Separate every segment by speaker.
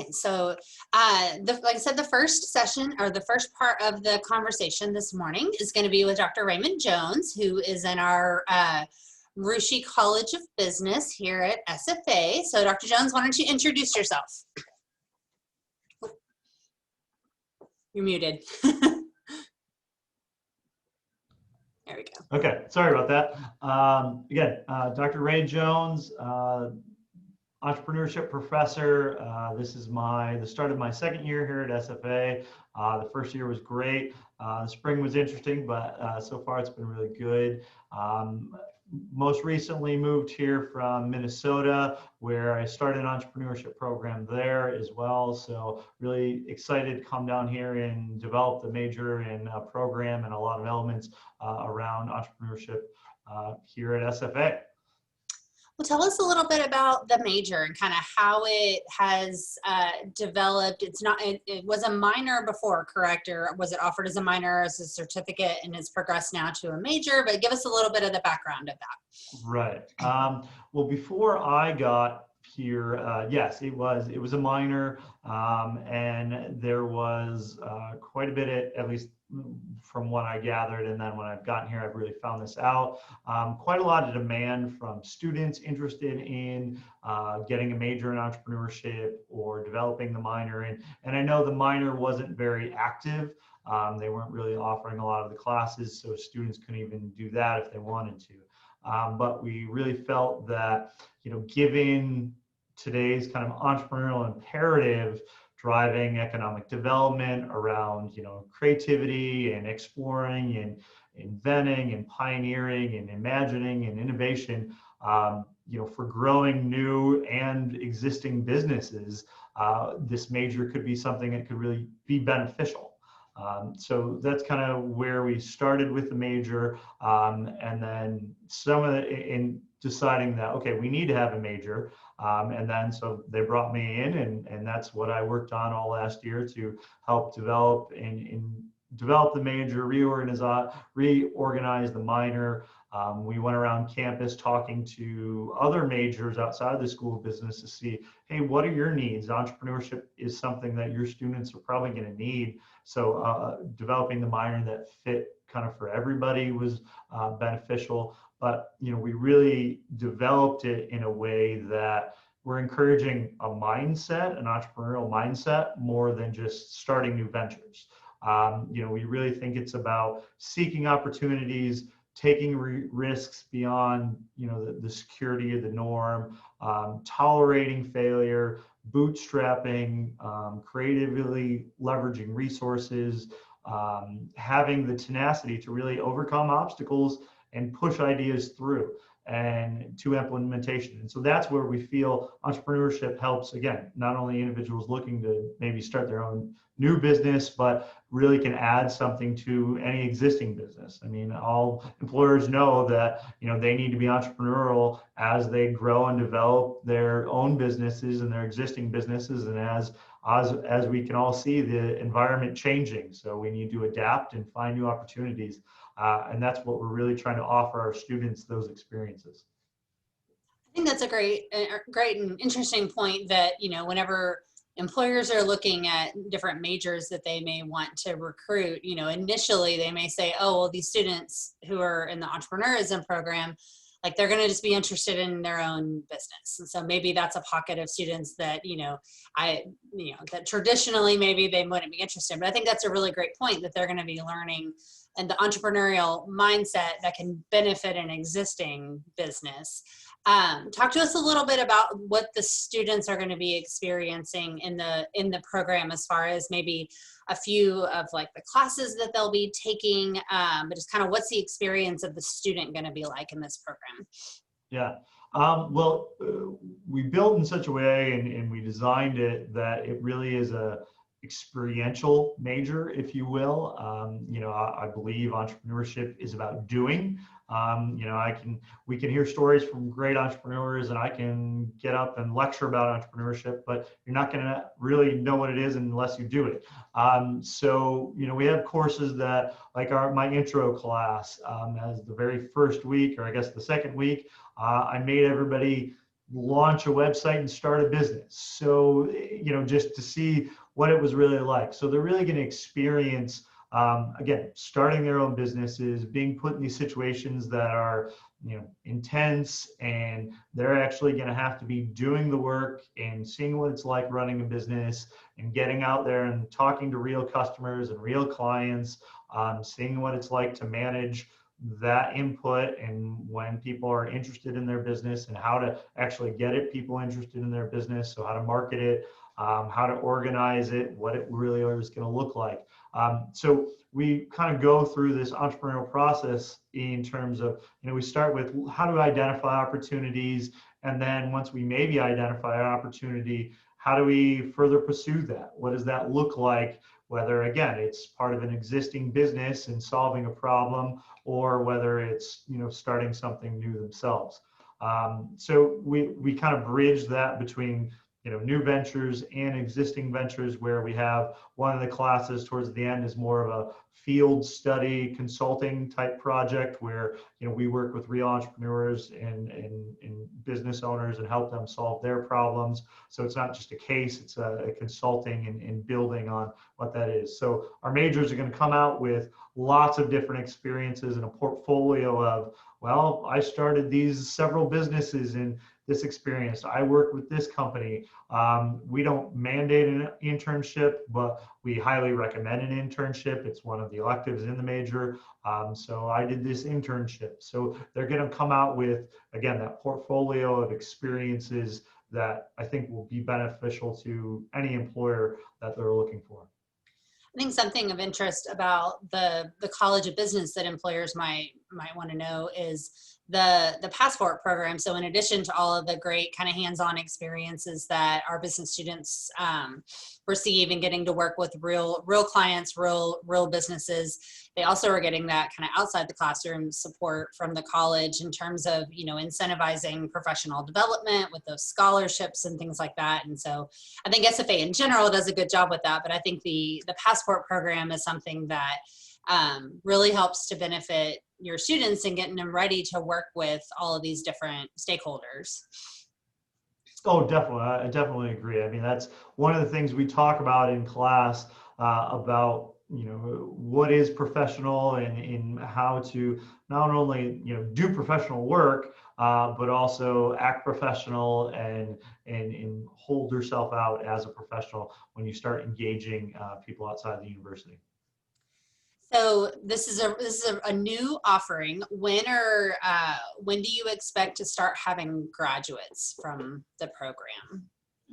Speaker 1: right, so like I said, the first session or the first part of the conversation this morning is going to be with Dr. Raymond Jones, who is in our Rushi College of Business here at SFA. So Dr. Jones, why don't you introduce yourself? You're muted. There we go.
Speaker 2: Okay, sorry about that. Again, Dr. Ray Jones, entrepreneurship professor. This is the start of my second year here at SFA. The first year was great. The spring was interesting, but so far it's been really good. Most recently moved here from Minnesota, where I started an entrepreneurship program there as well. So really excited to come down here and develop the major and program and a lot of elements around entrepreneurship here at SFA.
Speaker 1: Well, tell us a little bit about the major and kind of how it has developed. It was a minor before, correct? Or was it offered as a minor, as a certificate, and it's progressed now to a major? But give us a little bit of the background of that.
Speaker 2: Right. Well, before I got here, yes, it was a minor, and there was quite a bit, at least from what I gathered, and then when I've gotten here, I've really found this out. Quite a lot of demand from students interested in getting a major in entrepreneurship or developing the minor. And I know the minor wasn't very active. They weren't really offering a lot of the classes, so students couldn't even do that if they wanted to. But we really felt that, given today's kind of entrepreneurial imperative driving economic development around, creativity and exploring and inventing and pioneering and imagining and innovation, for growing new and existing businesses, this major could be something that could really be beneficial. So that's kind of where we started with the major, and then in deciding that, okay, we need to have a major, and then so they brought me in, and that's what I worked on all last year to help develop develop the major, reorganize the minor. We went around campus talking to other majors outside of the School of Business to see, hey, what are your needs? Entrepreneurship is something that your students are probably going to need. So developing the minor that fit kind of for everybody was beneficial. But we really developed it in a way that we're encouraging a mindset, an entrepreneurial mindset, more than just starting new ventures. We really think it's about seeking opportunities, taking risks beyond, the security of the norm, tolerating failure, bootstrapping, creatively leveraging resources, having the tenacity to really overcome obstacles and push ideas through and to implementation. And so that's where we feel entrepreneurship helps, again, not only individuals looking to maybe start their own new business, but really can add something to any existing business. I mean, all employers know that, they need to be entrepreneurial as they grow and develop their own businesses and their existing businesses. And as we can all see, the environment changing. So we need to adapt and find new opportunities. And that's what we're really trying to offer our students, those experiences.
Speaker 1: I think that's a great and interesting point that, whenever employers are looking at different majors that they may want to recruit, initially they may say, oh, well, these students who are in the entrepreneurism program, like they're going to just be interested in their own business. And so maybe that's a pocket of students that, that traditionally maybe they wouldn't be interested. But I think that's a really great point, that they're going to be learning and the entrepreneurial mindset that can benefit an existing business. Talk to us a little bit about what the students are going to be experiencing in the program, as far as maybe a few of like the classes that they'll be taking, but just kind of what's the experience of the student going to be like in this program?
Speaker 2: Yeah. Well, we built in such a way and we designed it that it really is a experiential major, if you will. I believe entrepreneurship is about doing. We can hear stories from great entrepreneurs, and I can get up and lecture about entrepreneurship, but you're not going to really know what it is unless you do it. So we have courses that, like my intro class, as the very first week, or I guess the second week, I made everybody launch a website and start a business. So, just to see what it was really like. So they're really going to experience, again, starting their own businesses, being put in these situations that are, intense, and they're actually going to have to be doing the work and seeing what it's like running a business and getting out there and talking to real customers and real clients, seeing what it's like to manage that input and when people are interested in their business and how to actually get people interested in their business. So how to market it, how to organize it, what it really is going to look like. So we kind of go through this entrepreneurial process in terms of, we start with how to identify opportunities. And then once we maybe identify an opportunity, how do we further pursue that? What does that look like? Whether, again, it's part of an existing business and solving a problem, or whether it's, starting something new themselves. So we kind of bridge that between, new ventures and existing ventures, where we have one of the classes towards the end is more of a field study consulting type project where, we work with real entrepreneurs and business owners and help them solve their problems. So it's not just a case, it's a consulting and building on what that is. So our majors are going to come out with lots of different experiences and a portfolio of, well, I started these several businesses in this experience. I work with this company. We don't mandate an internship, but we highly recommend an internship. It's one of the electives in the major. So I did this internship. So they're going to come out with, again, that portfolio of experiences that I think will be beneficial to any employer that they're looking for.
Speaker 1: I think something of interest about the College of Business that employers might want to know is the passport program. So in addition to all of the great kind of hands-on experiences that our business students receive and getting to work with real clients, real businesses, they also are getting that kind of outside the classroom support from the college in terms of, incentivizing professional development with those scholarships and things like that. And so I think SFA in general does a good job with that, but I think the passport program is something that really helps to benefit your students and getting them ready to work with all of these different stakeholders.
Speaker 2: Oh, definitely. I definitely agree. I mean, that's one of the things we talk about in class, about, what is professional and in how to not only, do professional work, but also act professional and hold yourself out as a professional when you start engaging people outside the university.
Speaker 1: So this is a new offering. When do you expect to start having graduates from the program?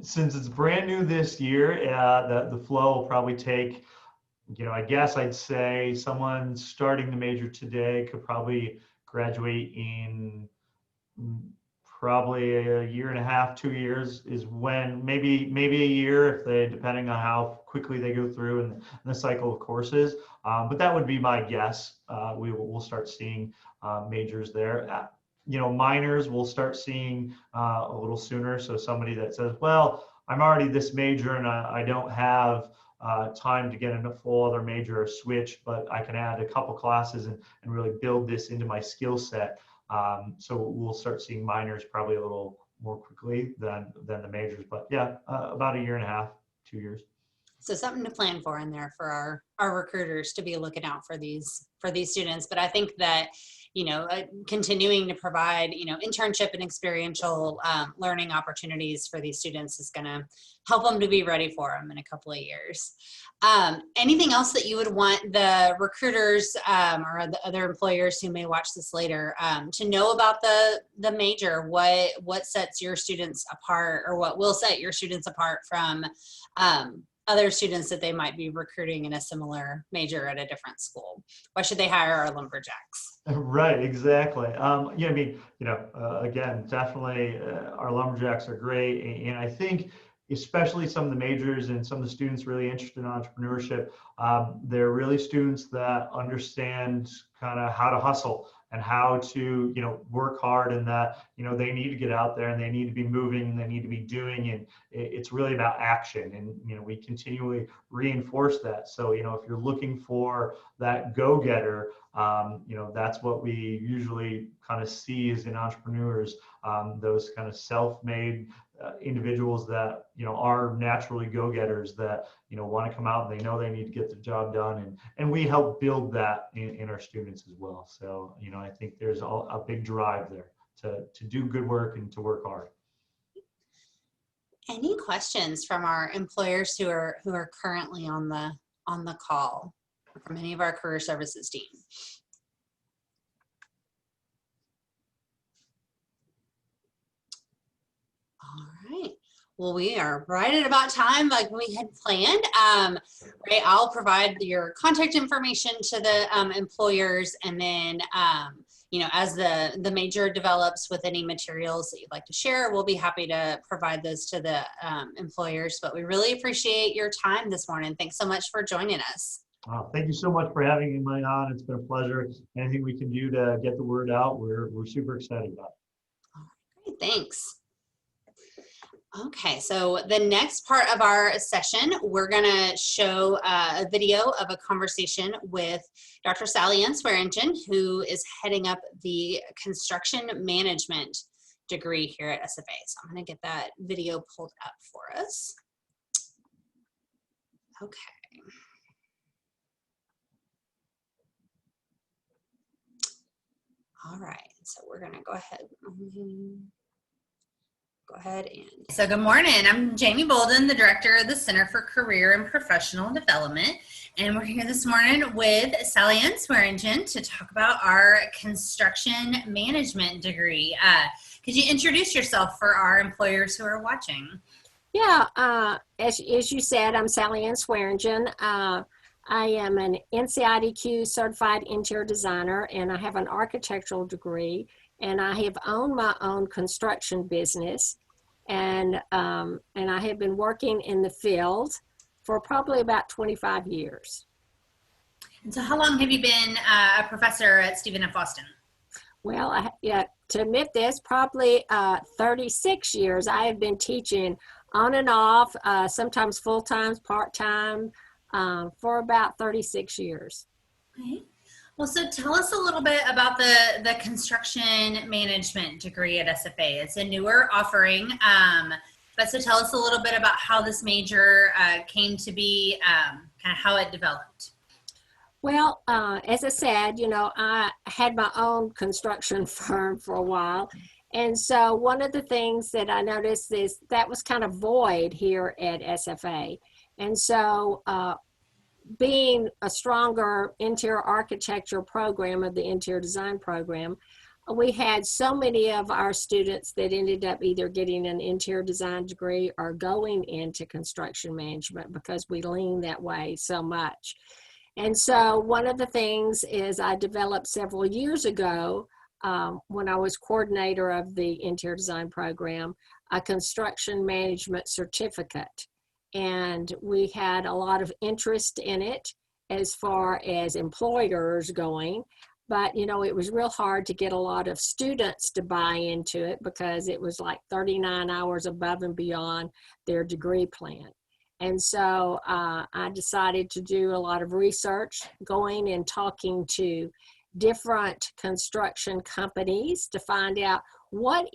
Speaker 2: Since it's brand new this year, the flow will probably take, I guess I'd say someone starting the major today could probably graduate in probably a year and a half, 2 years is when, maybe a year if they, depending on how quickly they go through and the cycle of courses. But that would be my guess. We'll start seeing majors there. Minors we'll start seeing a little sooner. So somebody that says, well, I'm already this major and I don't have time to get into full other major or switch, but I can add a couple classes and really build this into my skill set. So we'll start seeing minors probably a little more quickly than the majors, but yeah, about a year and a half, 2 years.
Speaker 1: So something to plan for in there for our recruiters to be looking out for these students. But I think that, continuing to provide, internship and experiential learning opportunities for these students is going to help them to be ready for them in a couple of years. Anything else that you would want the recruiters or the other employers who may watch this later to know about the major? What sets your students apart, or what will set your students apart from other students that they might be recruiting in a similar major at a different school? Why should they hire our lumberjacks?
Speaker 2: Right, exactly. Again, definitely our lumberjacks are great. And I think especially some of the majors and some of the students really interested in entrepreneurship, they're really students that understand kind of how to hustle and how to, work hard, and that, they need to get out there and they need to be moving and they need to be doing. And it's really about action. And, we continually reinforce that. So, if you're looking for that go-getter, that's what we usually kind of see as in entrepreneurs, those kind of self-made individuals that, are naturally go-getters that, want to come out and they know they need to get the job done. And we help build that in our students as well. So, I think there's a big drive there to do good work and to work hard.
Speaker 1: Any questions from our employers who are currently on the call, from any of our career services team? All right. Well, we are right at about time, like we had planned. Right, I'll provide your contact information to the employers, and then as the major develops with any materials that you'd like to share, we'll be happy to provide those to the employers. But we really appreciate your time this morning. Thanks so much for joining us.
Speaker 2: Thank you so much for having me on. It's been a pleasure. Anything we can do to get the word out, we're super excited about.
Speaker 1: All right, great, thanks. Okay, so the next part of our session, we're going to show a video of a conversation with Dr. Sally Ann Swearingen, who is heading up the construction management degree here at SFA. So I'm going to get that video pulled up for us. Okay. All right, so we're going to go ahead. So good morning. I'm Jamie Bolden, the director of the Center for Career and Professional Development. And we're here this morning with Sally Ann Swearingen to talk about our construction management degree. Could you introduce yourself for our employers who are watching?
Speaker 3: Yeah, as you said, I'm Sally Ann Swearingen. I am an NCIDQ certified interior designer, and I have an architectural degree, and I have owned my own construction business. And I have been working in the field for probably about 25 years.
Speaker 1: And so how long have you been a professor at Stephen F. Austin?
Speaker 3: Well, to admit this, probably 36 years. I have been teaching on and off, sometimes full-time, part-time, for about 36 years.
Speaker 1: Okay. Well, so tell us a little bit about the construction management degree at SFA. It's a newer offering, but so tell us a little bit about how this major came to be, kind of how it developed.
Speaker 3: Well, as I said, I had my own construction firm for a while. And so one of the things that I noticed is that was kind of void here at SFA. And so being a stronger interior architecture program of the interior design program, we had so many of our students that ended up either getting an interior design degree or going into construction management because we lean that way so much. And so one of the things is I developed several years ago when I was coordinator of the interior design program, a construction management certificate. And we had a lot of interest in it as far as employers going, but it was real hard to get a lot of students to buy into it because it was like 39 hours above and beyond their degree plan. And so I decided to do a lot of research, going and talking to different construction companies to find out what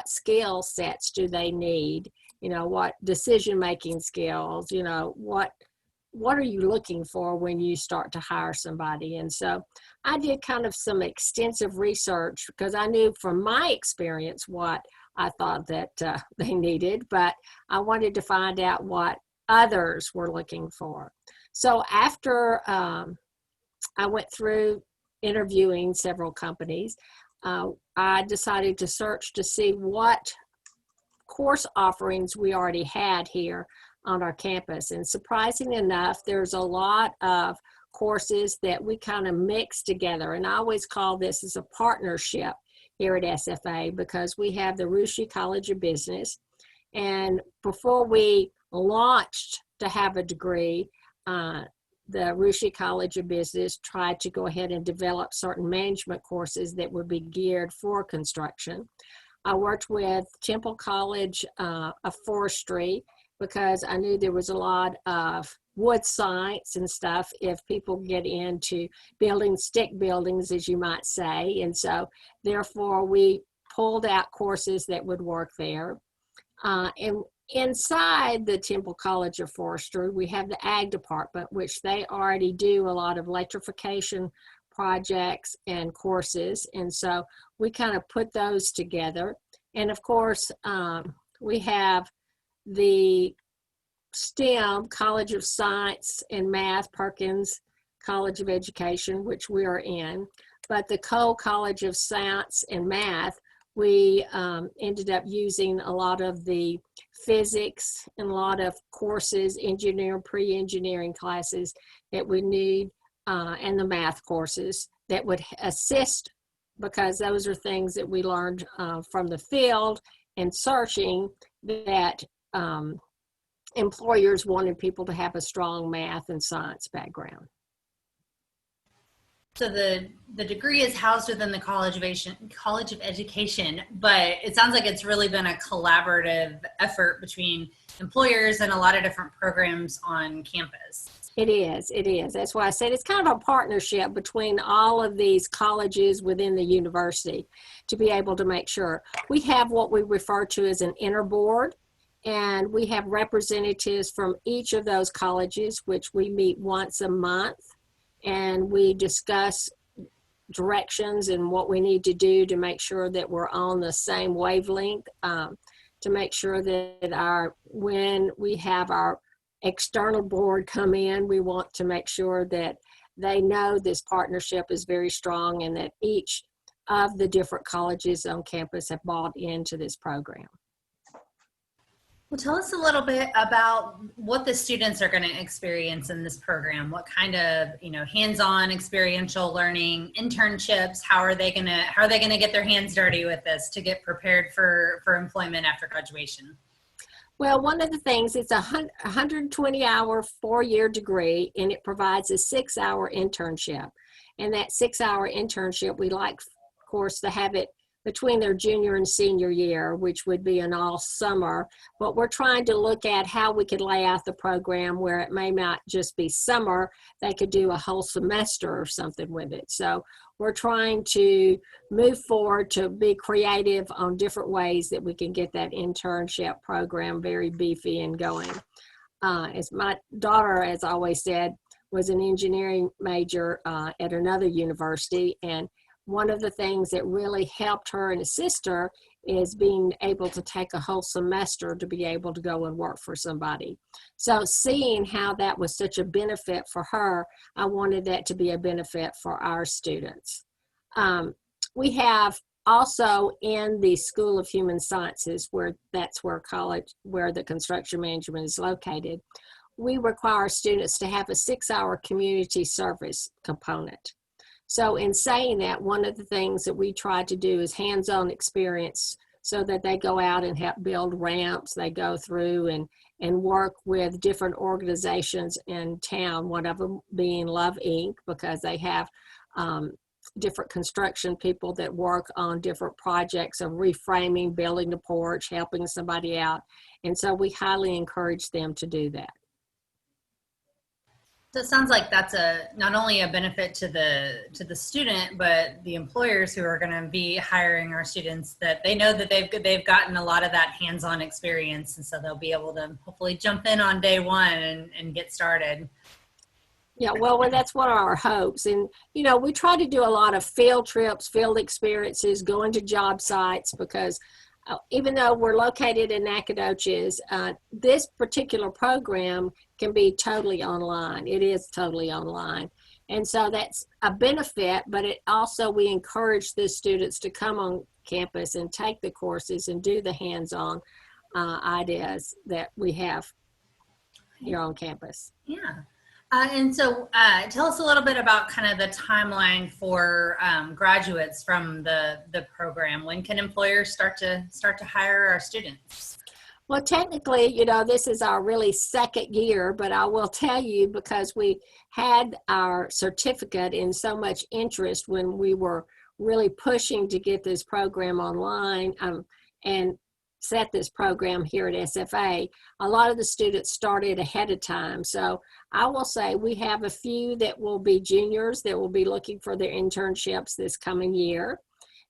Speaker 3: skill sets do they need, what decision-making skills, what are you looking for when you start to hire somebody? And so I did kind of some extensive research because I knew from my experience what I thought that they needed, but I wanted to find out what others were looking for. So after I went through interviewing several companies, I decided to search to see what course offerings we already had here on our campus. And surprising enough, there's a lot of courses that we kind of mix together. And I always call this as a partnership here at SFA because we have the Russia College of Business. And before we launched to have a degree, the Rushi College of Business tried to go ahead and develop certain management courses that would be geared for construction. I worked with Temple College of Forestry because I knew there was a lot of wood science and stuff if people get into building stick buildings, as you might say. And so therefore we pulled out courses that would work there. And inside the Temple College of Forestry, we have the Ag Department, which they already do a lot of electrification projects and courses. And so we kind of put those together. And of course, we have the STEM, College of Science and Math, Perkins College of Education, which we are in. But the Cole College of Science and Math, we ended up using a lot of the physics and a lot of courses, engineering, pre-engineering classes that we need, and the math courses that would assist, because those are things that we learned from the field and searching that employers wanted people to have a strong math and science background.
Speaker 1: So the degree is housed within the College of Education, but it sounds like it's really been a collaborative effort between employers and a lot of different programs on campus.
Speaker 3: It is. That's why I said it's kind of a partnership between all of these colleges within the university to be able to make sure. We have what we refer to as an inner board, and we have representatives from each of those colleges, which we meet once a month. And we discuss directions and what we need to do to make sure that we're on the same wavelength, to make sure that when we have our external board come in, we want to make sure that they know this partnership is very strong and that each of the different colleges on campus have bought into this program.
Speaker 1: Well, tell us a little bit about what the students are going to experience in this program. What kind of, hands-on experiential learning, internships, how are they going to get their hands dirty with this to get prepared for employment after graduation?
Speaker 3: Well, one of the things, it's a 120-hour 4-year degree, and it provides a 6-hour internship. And that 6-hour internship, we like, of course, to have it between their junior and senior year, which would be an all summer. But we're trying to look at how we could lay out the program where it may not just be summer, they could do a whole semester or something with it. So we're trying to move forward to be creative on different ways that we can get that internship program very beefy and going. As my daughter, as I always said, was an engineering major at another university, and one of the things that really helped her and assist her is being able to take a whole semester to be able to go and work for somebody. So seeing how that was such a benefit for her, I wanted that to be a benefit for our students. We have also in the School of Human Sciences, where the construction management is located, we require students to have a 6-hour community service component. So in saying that, one of the things that we try to do is hands-on experience so that they go out and help build ramps. They go through and work with different organizations in town, one of them being Love Inc., because they have different construction people that work on different projects of reframing, building the porch, helping somebody out. And so we highly encourage them to do that.
Speaker 1: So it sounds like that's not only a benefit to the student, but the employers who are going to be hiring our students, that they know that they've gotten a lot of that hands-on experience, and so they'll be able to hopefully jump in on day one and get started.
Speaker 3: Yeah, well, that's one of our hopes. And, we try to do a lot of field trips, field experiences, going to job sites, because even though we're located in Nacogdoches, this particular program can be totally online. It is totally online. And so that's a benefit, but it also, we encourage the students to come on campus and take the courses and do the hands-on ideas that we have here on campus.
Speaker 1: Yeah. And so tell us a little bit about kind of the timeline for graduates from the program. When can employers start to hire our students?
Speaker 3: Well, technically, this is our really second year, but I will tell you, because we had our certificate in so much interest when we were really pushing to get this program online, and set this program here at SFA, a lot of the students started ahead of time. So I will say we have a few that will be juniors that will be looking for their internships this coming year.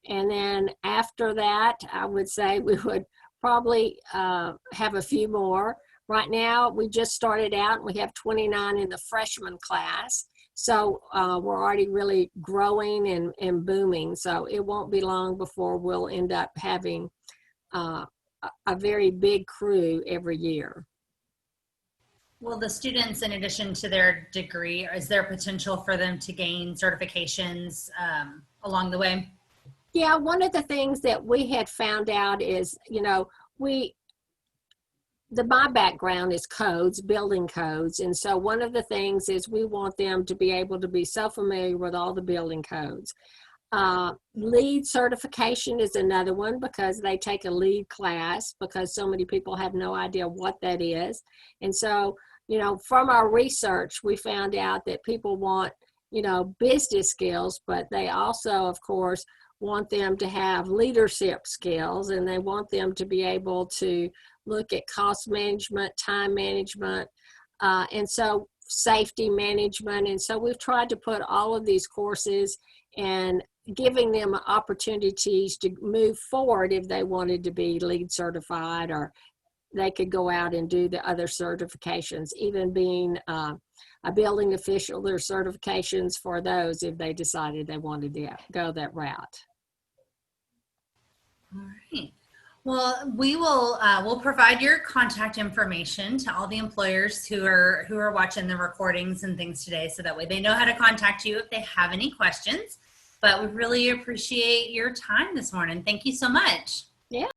Speaker 3: And then after that, I would say we would probably have a few more. Right now, we just started out and we have 29 in the freshman class. So we're already really growing and booming. So it won't be long before we'll end up having a very big crew every year.
Speaker 1: Well, the students, in addition to their degree, is there potential for them to gain certifications along the way?
Speaker 3: Yeah, one of the things that we had found out is, my background is codes, building codes. And so one of the things is we want them to be able to be so familiar with all the building codes. Lead certification is another one, because they take a lead class, because so many people have no idea what that is. And so, from our research, we found out that people want, business skills, but they also, of course, want them to have leadership skills, and they want them to be able to look at cost management, time management, and so safety management. And so we've tried to put all of these courses and giving them opportunities to move forward if they wanted to be lead certified, or they could go out and do the other certifications, even being a building official. There's certifications for those if they decided they wanted to go that route.
Speaker 1: All right. Well, we'll provide your contact information to all the employers who are watching the recordings and things today, so that way they know how to contact you if they have any questions. But we really appreciate your time this morning. Thank you so much.
Speaker 3: Yeah.